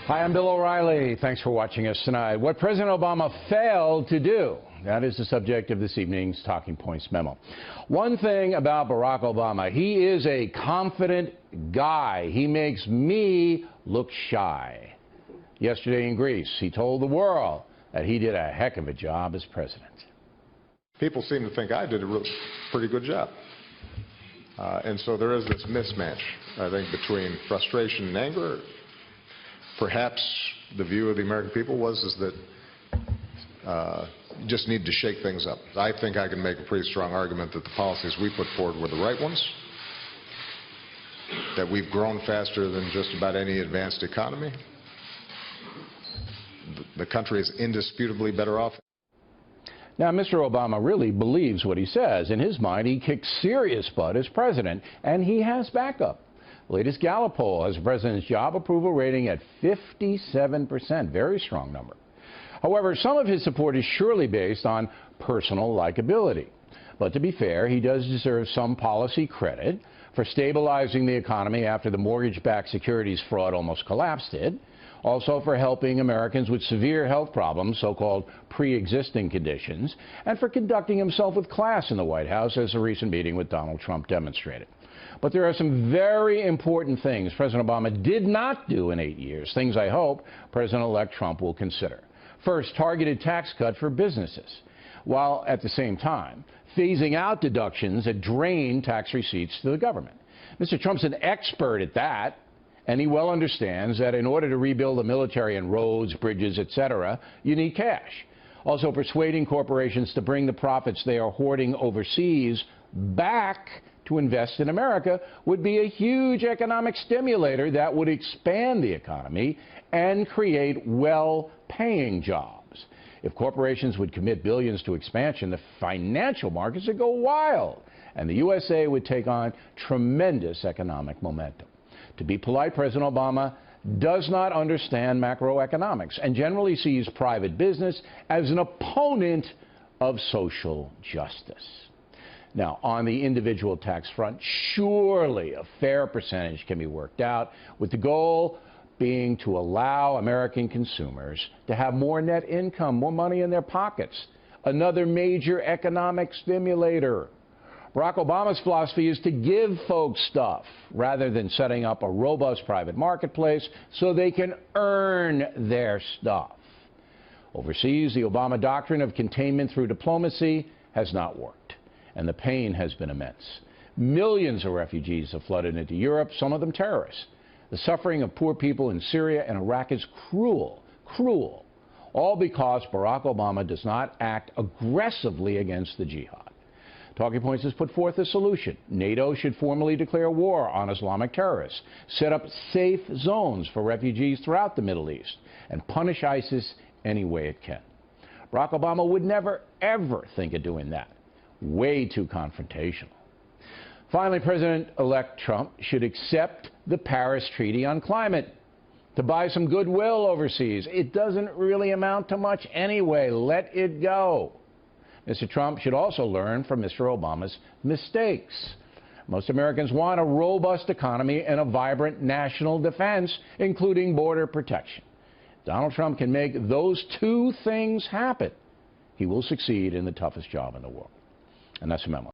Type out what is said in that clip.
Hi, I'm Bill O'Reilly. Thanks for watching us tonight. What President Obama failed to do, that is the subject of this evening's Talking Points memo. One thing about Barack Obama, he is a confident guy. He makes me look shy. Yesterday in Greece, he told the world that he did a heck of a job as president. People seem to think I did a pretty good job. And so there is this mismatch, I think, between frustration and anger. Perhaps the view of the American people was that you just need to shake things up. I think I can make a pretty strong argument that the policies we put forward were the right ones, that we've grown faster than just about any advanced economy. The country is indisputably better off. Now, Mr. Obama really believes what he says. In his mind, he kicked serious butt as president, and he has backup. The latest Gallup poll has the president's job approval rating at 57%, very strong number. However, some of his support is surely based on personal likability. But to be fair, he does deserve some policy credit for stabilizing the economy after the mortgage-backed securities fraud almost collapsed it. Also for helping Americans with severe health problems, so-called pre-existing conditions, and for conducting himself with class in the White House, as a recent meeting with Donald Trump demonstrated. But there are some very important things President Obama did not do in 8 years, things I hope President-elect Trump will consider. First, targeted tax cut for businesses, while at the same time phasing out deductions that drain tax receipts to the government. Mr. Trump's an expert at that, and he well understands that in order to rebuild the military and roads, bridges, etc., you need cash. Also, persuading corporations to bring the profits they are hoarding overseas back to invest in America would be a huge economic stimulator that would expand the economy and create well-paying jobs. If corporations would commit billions to expansion, the financial markets would go wild, and the USA would take on tremendous economic momentum. To be polite, President Obama does not understand macroeconomics and generally sees private business as an opponent of social justice. Now, on the individual tax front, surely a fair percentage can be worked out, with the goal being to allow American consumers to have more net income, more money in their pockets, another major economic stimulator. Barack Obama's philosophy is to give folks stuff rather than setting up a robust private marketplace so they can earn their stuff. Overseas, the Obama doctrine of containment through diplomacy has not worked, and the pain has been immense. Millions of refugees have flooded into Europe, some of them terrorists. The suffering of poor people in Syria and Iraq is cruel, cruel, all because Barack Obama does not act aggressively against the jihad. Talking Points has put forth a solution. NATO should formally declare war on Islamic terrorists, set up safe zones for refugees throughout the Middle East, and punish ISIS any way it can. Barack Obama would never, ever think of doing that. Way too confrontational. Finally, President-elect Trump should accept the Paris Treaty on Climate to buy some goodwill overseas. It doesn't really amount to much anyway. Let it go. Mr. Trump should also learn from Mr. Obama's mistakes. Most Americans want a robust economy and a vibrant national defense, including border protection. Donald Trump can make those two things happen. He will succeed in the toughest job in the world. And that's a memo.